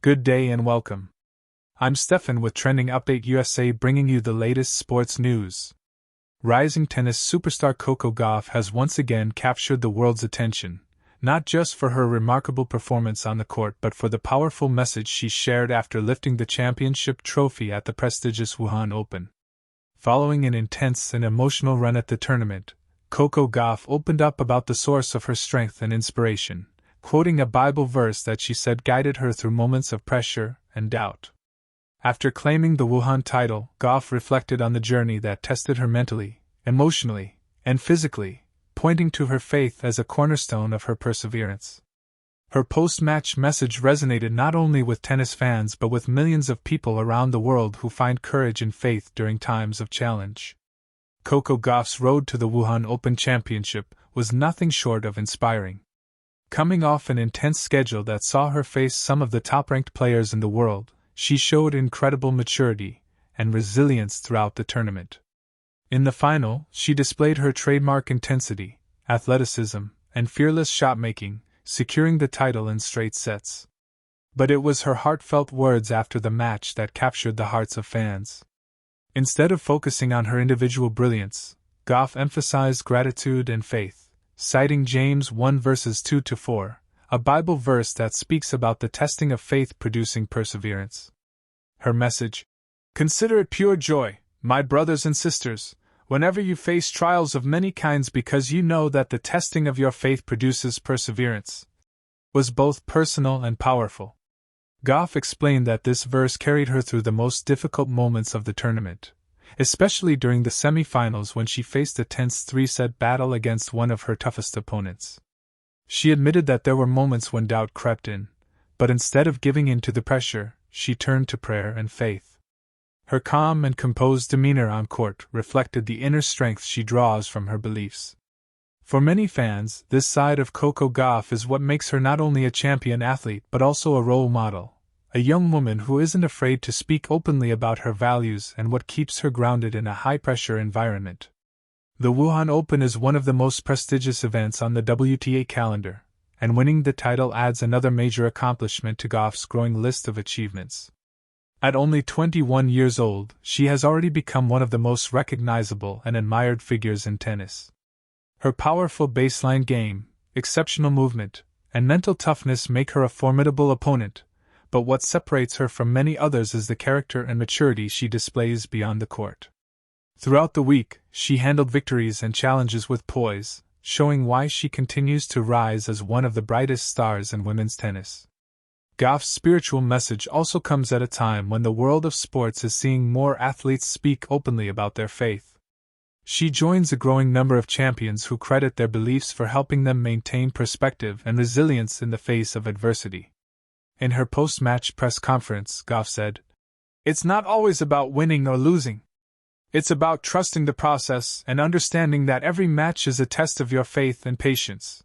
Good day and welcome. I'm Stefan with Trending Update USA, bringing you the latest sports news. Rising tennis superstar Coco Gauff has once again captured the world's attention, not just for her remarkable performance on the court but for the powerful message she shared after lifting the championship trophy at the prestigious Wuhan Open. Following an intense and emotional run at the tournament, Coco Gauff opened up about the source of her strength and inspiration, quoting a Bible verse that she said guided her through moments of pressure and doubt. After claiming the Wuhan title, Gauff reflected on the journey that tested her mentally, emotionally, and physically, pointing to her faith as a cornerstone of her perseverance. Her post-match message resonated not only with tennis fans but with millions of people around the world who find courage and faith during times of challenge. Coco Gauff's road to the Wuhan Open Championship was nothing short of inspiring. Coming off an intense schedule that saw her face some of the top-ranked players in the world, she showed incredible maturity and resilience throughout the tournament. In the final, she displayed her trademark intensity, athleticism, and fearless shot-making, securing the title in straight sets. But it was her heartfelt words after the match that captured the hearts of fans. Instead of focusing on her individual brilliance, Gauff emphasized gratitude and faith, citing James 1 verses 2-4, a Bible verse that speaks about the testing of faith producing perseverance. Her message: "Consider it pure joy, my brothers and sisters, whenever you face trials of many kinds, because you know that the testing of your faith produces perseverance," was both personal and powerful. Gauff explained that this verse carried her through the most difficult moments of the tournament, especially during the semi-finals when she faced a tense three-set battle against one of her toughest opponents. She admitted that there were moments when doubt crept in, but instead of giving in to the pressure, she turned to prayer and faith. Her calm and composed demeanor on court reflected the inner strength she draws from her beliefs. For many fans, this side of Coco Gauff is what makes her not only a champion athlete but also a role model, a young woman who isn't afraid to speak openly about her values and what keeps her grounded in a high-pressure environment. The Wuhan Open is one of the most prestigious events on the WTA calendar, and winning the title adds another major accomplishment to Gauff's growing list of achievements. At only 21 years old, she has already become one of the most recognizable and admired figures in tennis. Her powerful baseline game, exceptional movement, and mental toughness make her a formidable opponent, but what separates her from many others is the character and maturity she displays beyond the court. Throughout the week, she handled victories and challenges with poise, showing why she continues to rise as one of the brightest stars in women's tennis. Gauff's spiritual message also comes at a time when the world of sports is seeing more athletes speak openly about their faith. She joins a growing number of champions who credit their beliefs for helping them maintain perspective and resilience in the face of adversity. In her post-match press conference, Gauff said, "It's not always about winning or losing. It's about trusting the process and understanding that every match is a test of your faith and patience.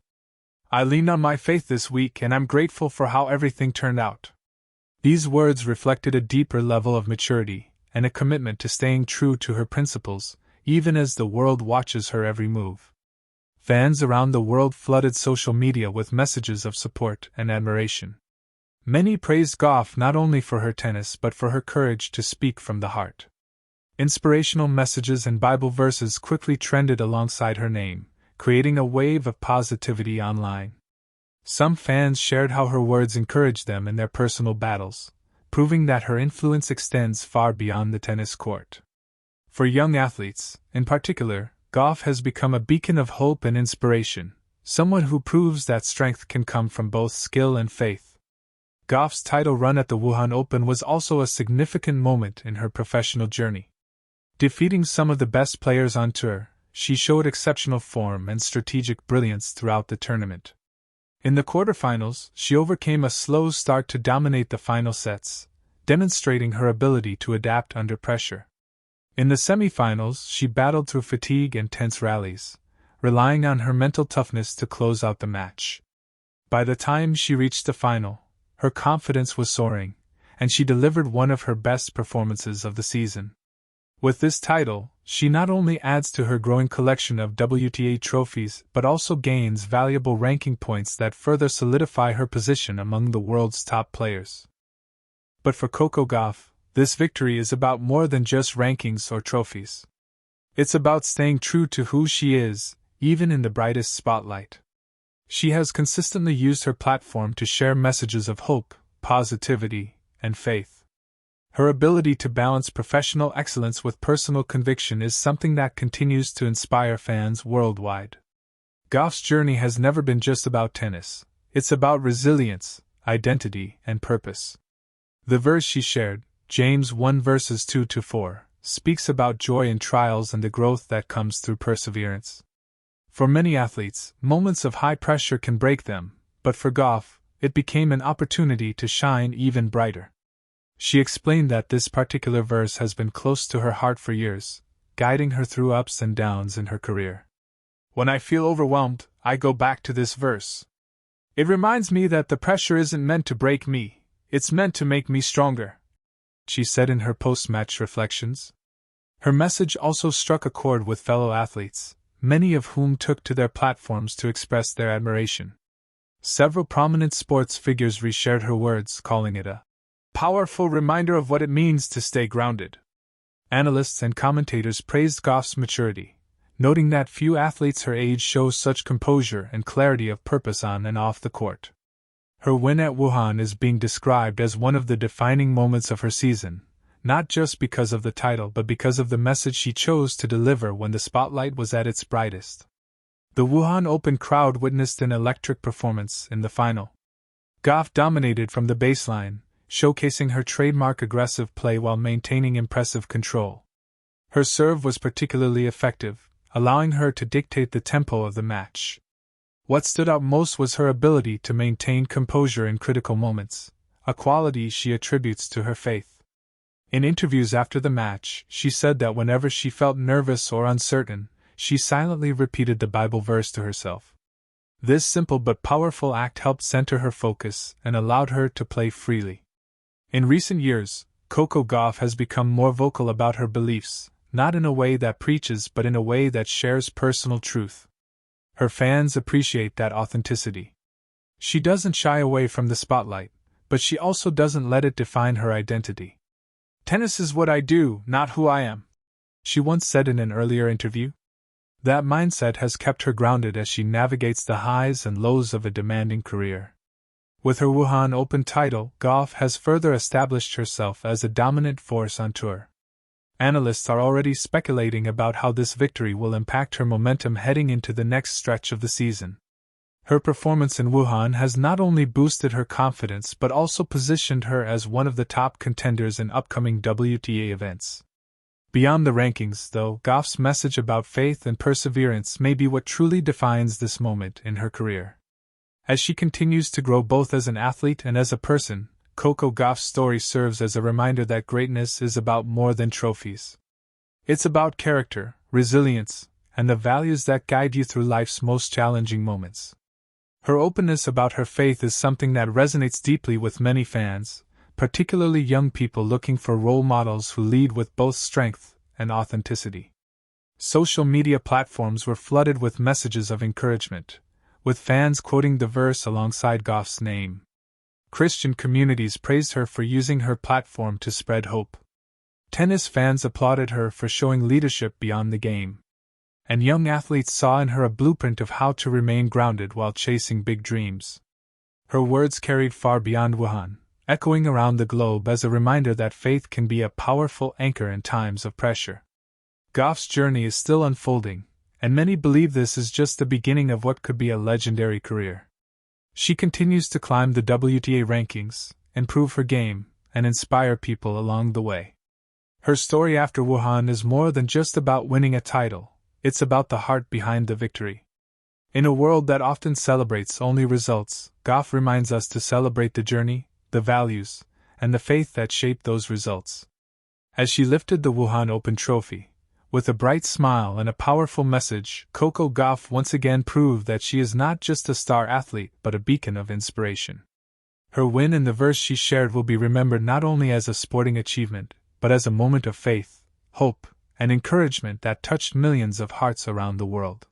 I leaned on my faith this week and I'm grateful for how everything turned out." These words reflected a deeper level of maturity and a commitment to staying true to her principles, even as the world watches her every move. Fans around the world flooded social media with messages of support and admiration. Many praised Gauff not only for her tennis but for her courage to speak from the heart. Inspirational messages and Bible verses quickly trended alongside her name, creating a wave of positivity online. Some fans shared how her words encouraged them in their personal battles, proving that her influence extends far beyond the tennis court. For young athletes, in particular, Gauff has become a beacon of hope and inspiration, someone who proves that strength can come from both skill and faith. Gauff's title run at the Wuhan Open was also a significant moment in her professional journey. Defeating some of the best players on tour, she showed exceptional form and strategic brilliance throughout the tournament. In the quarterfinals, she overcame a slow start to dominate the final sets, demonstrating her ability to adapt under pressure. In the semifinals, she battled through fatigue and tense rallies, relying on her mental toughness to close out the match. By the time she reached the final, her confidence was soaring, and she delivered one of her best performances of the season. With this title, she not only adds to her growing collection of WTA trophies but also gains valuable ranking points that further solidify her position among the world's top players. But for Coco Gauff, this victory is about more than just rankings or trophies. It's about staying true to who she is, even in the brightest spotlight. She has consistently used her platform to share messages of hope, positivity, and faith. Her ability to balance professional excellence with personal conviction is something that continues to inspire fans worldwide. Gauff's journey has never been just about tennis. It's about resilience, identity, and purpose. The verse she shared, James 1 verses 2-4, speaks about joy in trials and the growth that comes through perseverance. For many athletes, moments of high pressure can break them, but for Gauff, it became an opportunity to shine even brighter. She explained that this particular verse has been close to her heart for years, guiding her through ups and downs in her career. When I feel overwhelmed, I go back to this verse. It reminds me that the pressure isn't meant to break me, it's meant to make me stronger, she said in her post-match reflections. Her message also struck a chord with fellow athletes, many of whom took to their platforms to express their admiration. Several prominent sports figures reshared her words, calling it a powerful reminder of what it means to stay grounded. Analysts and commentators praised Gauff's maturity, noting that few athletes her age show such composure and clarity of purpose on and off the court. Her win at Wuhan is being described as one of the defining moments of her season, not just because of the title but because of the message she chose to deliver when the spotlight was at its brightest. The Wuhan Open crowd witnessed an electric performance in the final. Gauff dominated from the baseline, showcasing her trademark aggressive play while maintaining impressive control. Her serve was particularly effective, allowing her to dictate the tempo of the match. What stood out most was her ability to maintain composure in critical moments, a quality she attributes to her faith. In interviews after the match, she said that whenever she felt nervous or uncertain, she silently repeated the Bible verse to herself. This simple but powerful act helped center her focus and allowed her to play freely. In recent years, Coco Gauff has become more vocal about her beliefs, not in a way that preaches but in a way that shares personal truth. Her fans appreciate that authenticity. She doesn't shy away from the spotlight, but she also doesn't let it define her identity. "Tennis is what I do, not who I am," she once said in an earlier interview. That mindset has kept her grounded as she navigates the highs and lows of a demanding career. With her Wuhan Open title, Gauff has further established herself as a dominant force on tour. Analysts are already speculating about how this victory will impact her momentum heading into the next stretch of the season. Her performance in Wuhan has not only boosted her confidence but also positioned her as one of the top contenders in upcoming WTA events. Beyond the rankings, though, Gauff's message about faith and perseverance may be what truly defines this moment in her career. As she continues to grow both as an athlete and as a person, Coco Gauff's story serves as a reminder that greatness is about more than trophies. It's about character, resilience, and the values that guide you through life's most challenging moments. Her openness about her faith is something that resonates deeply with many fans, particularly young people looking for role models who lead with both strength and authenticity. Social media platforms were flooded with messages of encouragement, with fans quoting the verse alongside Gauff's name. Christian communities praised her for using her platform to spread hope. Tennis fans applauded her for showing leadership beyond the game. And young athletes saw in her a blueprint of how to remain grounded while chasing big dreams. Her words carried far beyond Wuhan, echoing around the globe as a reminder that faith can be a powerful anchor in times of pressure. Gauff's journey is still unfolding, and many believe this is just the beginning of what could be a legendary career. She continues to climb the WTA rankings, improve her game, and inspire people along the way. Her story after Wuhan is more than just about winning a title, it's about the heart behind the victory. In a world that often celebrates only results, Gauff reminds us to celebrate the journey, the values, and the faith that shaped those results. As she lifted the Wuhan Open trophy, with a bright smile and a powerful message, Coco Gauff once again proved that she is not just a star athlete but a beacon of inspiration. Her win and the verse she shared will be remembered not only as a sporting achievement, but as a moment of faith, hope, and encouragement that touched millions of hearts around the world.